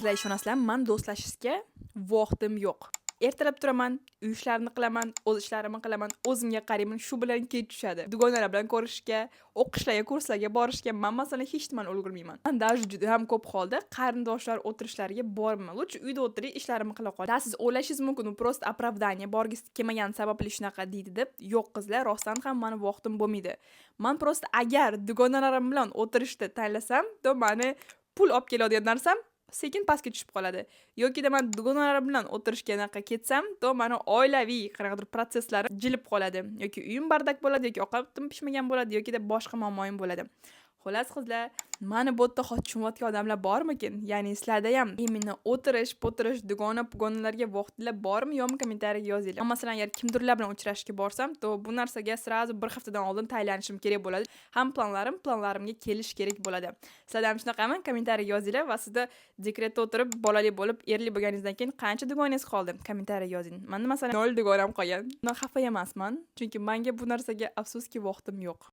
Sizlar ishonasizlarmi, men do'stlashishga vaqtim yo'q. Ertalab turaman, uy ishlarini qilaman, o'z ishlarimni qilaman, o'zimga qarayman, shu bilan kech tushadi. Dugonalar bilan ko'rishishga, o'qishlarga, kurslarga borishga men masalan hech nimani ulgurmayman. Men даже juda ham ko'p holda qarindoshlar o'tirishlariga bormayman. Lutchi uyda o'tirib ishlarimni qila qol. Siz o'ylashingiz mumkin, u просто оправдание borgisi kelmagan sababli shunaqa deydi deb. Yo'q qizlar, rostdan ham meni vaqtim bo'lmaydi. Men просто agar dugonalarim bilan o'tirishni tanlasam, to meni pul olib keladigan narsam sekin pastga tushib qoladi. Yoki men dugonalarim bilan o'tirishga anaqa ketsam, to meni oilaviy qanaqadir prosesslarim jilib qoladi. Yoki uyim bardak bo'ladi, yoki ovqatim pishmagan bo'ladi, yoki boshqa muammoim bo'ladi. Xolos qizlar, meni bu yerda tushunayotgan odamlar bormikin? Ya'ni sizlarda ham imенно o'tirish, dugonalarga vaqtlar bormi, yo'qmi kommentariyaga yozinglar. Masalan, agar kimdirlar bilan uchrashishga borsam, to bu narsaga sразу bir haftadan oldin tayyorlanishim kerak bo'ladi. Ham planlarimga kelish kerak bo'ladi. Sizlarda ham shunaqami? Kommentariyaga yozinglar va sizda dekretda o'tirib, bolali bo'lib, erli bo'lganingizdan keyin qancha dugonangiz qoldi? Kommentariyaga yozing. Menda masalan 0 dugonam qolgan. Bundan xafa emasman, chunki menga bu narsaga afsuski vaqtim yo'q.